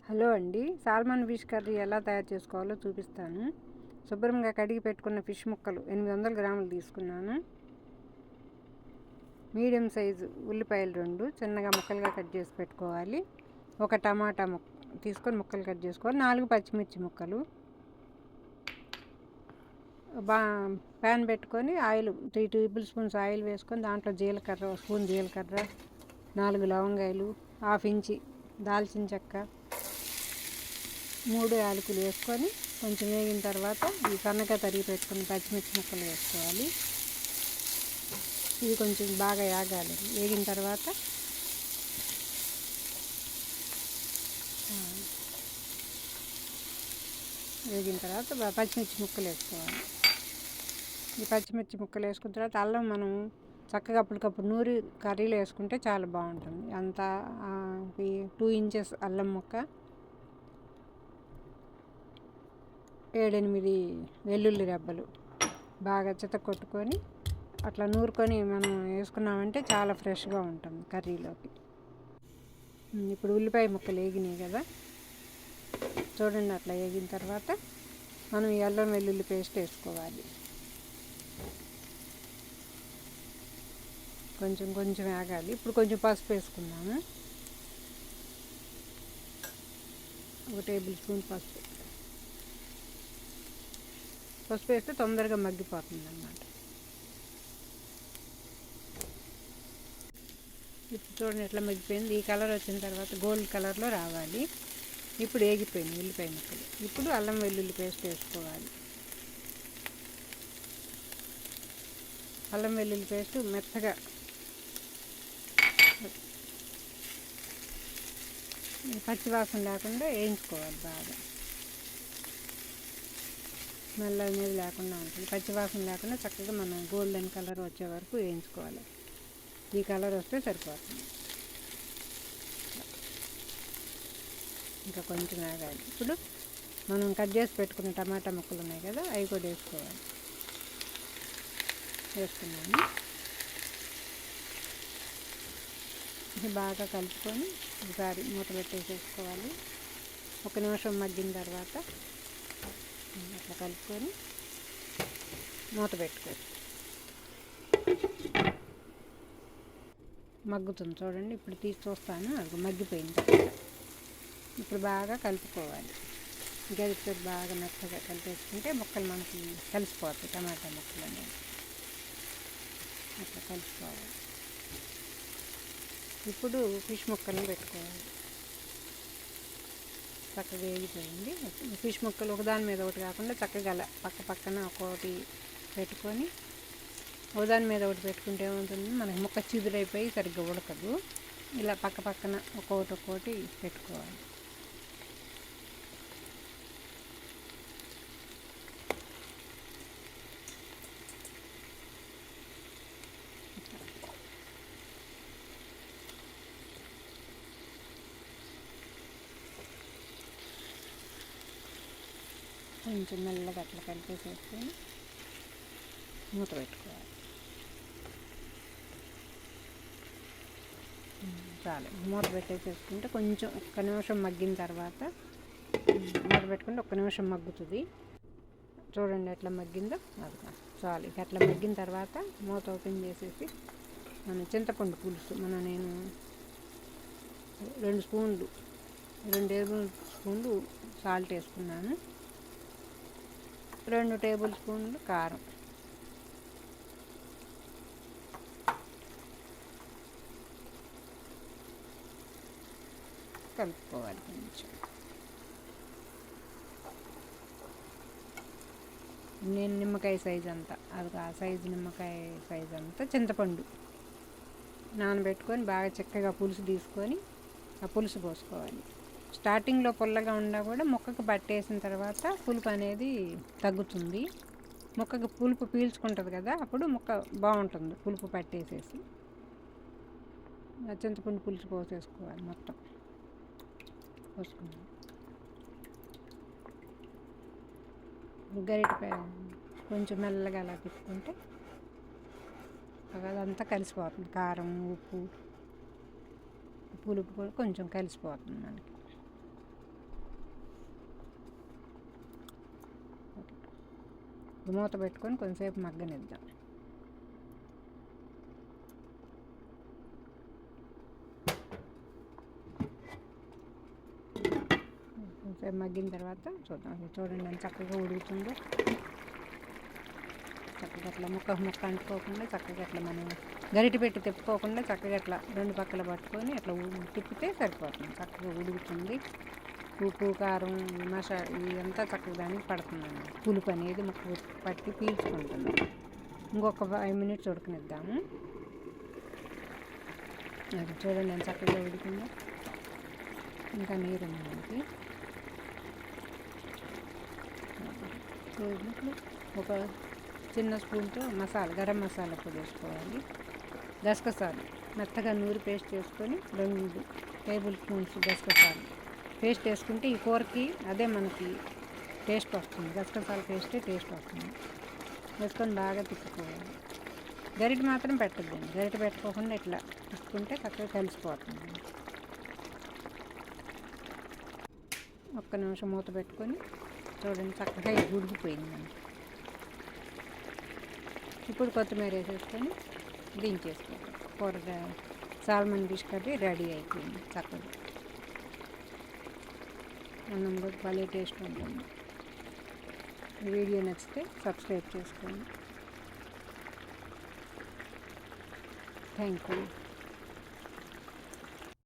Hello అండి, salmon fish curry ఎలా తయారు చేసుకోవాలో చూపిస్తాను. శుభ్రంగా కడిగి పెట్టుకున్న ఫిష్ ముక్కలు 800 గ్రాములు తీసుకున్నాను. మీడియం సైజు ఉల్లిపాయలు 2 చిన్నగా ముక్కలుగా కట్ చేసి పెట్టుకోవాలి. ఒక టమాటా తీసుకొని ముక్కలు కట్ చేసుకోవాలి. 4 పచ్చిమిర్చి ముక్కలు. ప్యాన్ పెట్టుకొని ఆయిల్ 3 టేబుల్ స్పూన్స్ ఆయిల్ వేసుకొని దాంట్లో జీలకర్ర, ఒక స్పూన్ జీలకర్ర, 4 లవంగాయలు, హాఫ్ ఇంచి దాల్చిన చెక్క, 3 యాలకులు వేసుకొని కొంచెం వేగిన తర్వాత ఈ సన్నగా తరిగి పెట్టుకుని పచ్చిమిర్చి ముక్కలు వేసుకోవాలి. ఇది కొంచెం బాగా వేగాలి. వేగిన తర్వాత పచ్చిమిర్చి ముక్కలు వేసుకోవాలి. ఈ పచ్చిమిర్చి ముక్కలు వేసుకున్న తర్వాత అల్లం మనం చక్కగా అప్పటికప్పుడు నూరి కర్రీలో వేసుకుంటే చాలా బాగుంటుంది. అంతా 2 ఇంచెస్ అల్లం ముక్క, 7-8 వెల్లుల్లి రెబ్బలు బాగా చితకొట్టుకొని అట్లా నూరుకొని మనం వేసుకున్నామంటే చాలా ఫ్రెష్గా ఉంటుంది కర్రీలోకి. ఇప్పుడు ఉల్లిపాయ ముక్కలు వేగినాయి కదా, చూడండి. అట్లా వేగిన తర్వాత మనం ఈ అల్లం వెల్లుల్లి పేస్ట్ వేసుకోవాలి. కొంచెం కొంచెం వేగాలి. ఇప్పుడు కొంచెం పసుపు వేసుకుందాము. 1 టేబుల్ స్పూన్ పసుపు వేస్తే తొందరగా మగ్గిపోతుంది అన్నమాట. ఇప్పుడు చూడండి ఎట్లా మగ్గిపోయింది. ఈ కలర్ వచ్చిన తర్వాత గోల్డ్ కలర్లో రావాలి. ఇప్పుడు వేగిపోయింది ఉల్లిపాయ ముక్కలు. ఇప్పుడు అల్లం వెల్లుల్లి పేస్ట్ వేసుకోవాలి. అల్లం వెల్లుల్లి పేస్ట్ మెత్తగా పచ్చివాసన లేకుండా వేయించుకోవాలి. బాగా స్మెల్ అనేది లేకుండా ఉంటుంది. పచ్చివాసన లేకుండా చక్కగా మనం గోల్డెన్ కలర్ వచ్చే వరకు వేయించుకోవాలి. ఈ కలర్ వస్తే సరిపోతుంది. ఇంకా కొంచెం వేగాలి. ఇప్పుడు మనం కట్ చేసి పెట్టుకున్న టమాటా ముక్కలు ఉన్నాయి కదా, అవి కూడా వేసుకోవాలి. వేసుకున్నాము. ఇది బాగా కలుపుకొని ఒకసారి మూత పెట్టేసేసుకోవాలి. 1 నిమిషం మగ్గిన తర్వాత అట్లా కలుపుకొని మూత పెట్టుకోవాలి. మగ్గుతుంది చూడండి. ఇప్పుడు తీసి చూస్తాను. అది మగ్గిపోయింది. ఇప్పుడు బాగా కలుపుకోవాలి. గరిటెతో బాగా మెత్తగా కలిపేసుకుంటే ముక్కలు మనకి కలిసిపోతాయి. టమాటా ముక్కలు అనేది అట్లా కలుపుకోవాలి. ఇప్పుడు ఫిష్ ముక్కలను పెట్టుకోవాలి. చక్కగా వేగిపోయింది. ఫిష్ ముక్కలు ఒకదాని మీద ఒకటి కాకుండా చక్కగా పక్కన ఒక్కొక్కటి పెట్టుకొని ఒకదాని మీద ఒకటి పెట్టుకుంటే ఏమవుతుంది, మనకి ముక్క చిదురైపోయి సరిగ్గా ఉడకదు. ఇలా పక్కన ఒక్కొక్కటి పెట్టుకోవాలి. కొంచెం మెల్లగా అట్లా కలిపేసేసుకొని మూత పెట్టుకోవాలి. చాలు. మూత పెట్టేసేసుకుంటే కొంచెం 1 నిమిషం మగ్గిన తర్వాత మూత పెట్టుకుంటే 1 నిమిషం మగ్గుతుంది. చూడండి ఎట్లా మగ్గిందో. అది చాలు. ఇక అట్లా మగ్గిన తర్వాత మూత ఓపెన్ చేసేసి మన చింతపండు పులుసు నేను 2 టేబుల్ స్పూన్లు సాల్ట్ వేసుకున్నాను. 2 టేబుల్ స్పూన్లు కారం, కలుపుకోవాలి. కొంచెం నేను నిమ్మకాయ సైజు అంతా, అది ఆ సైజు నిమ్మకాయ సైజు అంతా చింతపండు నానబెట్టుకొని బాగా చక్కగా పులుసు తీసుకొని ఆ పులుసు పోసుకోవాలి. స్టార్టింగ్లో పుల్లగా ఉన్నా కూడా ముక్కకు పట్టేసిన తర్వాత పులుపు అనేది తగ్గుతుంది. ముక్కకు పులుపు పీల్చుకుంటుంది కదా, అప్పుడు ముక్క బాగుంటుంది. పులుపు పట్టేసేసి చింతపండు పులుసు పోసేసుకోవాలి. మొత్తం పోసుకున్నాం. గరిటె కొంచెం మెల్లగా అలా తిప్పుకుంటే అదంతా కలిసిపోతుంది. కారం, ఉప్పు, పులుపు కూడా కొంచెం కలిసిపోతుంది మనకి. మూత పెట్టుకొని కొంచెంసేపు మగ్గనిద్దాం. కొంచెంసేపు మగ్గిన తర్వాత చూద్దాం. చూడండి ఎంత చక్కగా ఉడుకుతుందో. చక్కగా అట్లా ముక్క అంటుకోకుండా చక్కగా అట్లా మనం గరిటె పెట్టి తిప్పుకోకుండా చక్కగా అట్లా రెండు పక్కల పట్టుకొని అట్లా తిప్పితే సరిపోతుంది. చక్కగా ఉడుకుతుంది. ఉప్పు కారం ఇదంతా చక్కగా దానికి పడుతుందండి. పులుపు అనేది ముక్క పట్టి పీల్చుకుంటుంది. ఇంకొక 5 మినిట్స్ ఉడకనిద్దాము. అది చూడండి ఎంత చక్కగా ఉడికిందో. ఇంకా నీరు ఉంది మనకి. ఒక చిన్న స్పూన్తో గరం మసాలా పొడి వేసుకోవాలి. గసగసాలు మెత్తగా నూరి పేస్ట్ చేసుకొని 2 టేబుల్ స్పూన్స్ గసగసాలు పేస్ట్ వేసుకుంటే ఈ కూరకి అదే మనకి టేస్ట్ వస్తుంది. గసగసాల పేస్టే టేస్ట్ వస్తుంది. వేసుకొని బాగా తిప్పుకోవాలి. గరిటె మాత్రం పెట్టద్దండి. గరిటె పెట్టుకోకుండా ఇట్లా తిప్పుకుంటే చక్కగా కలిసిపోతుంది. ఒక్క నిమిషం మూత పెట్టుకొని చూడండి చక్కగా ఉడికిపోయింది మనకి. ఇప్పుడు కొత్తిమీర వేసేసుకొని దించేసుకోవాలి. కూరగా సాల్మన్ ఫిష్ కర్రీ రెడీ అయిపోయింది. చక్కగా అన్నంలో భలే టేస్ట్ ఉంటుంది. ఈ వీడియో నచ్చితే సబ్స్క్రైబ్ చేసుకోండి. Thank you.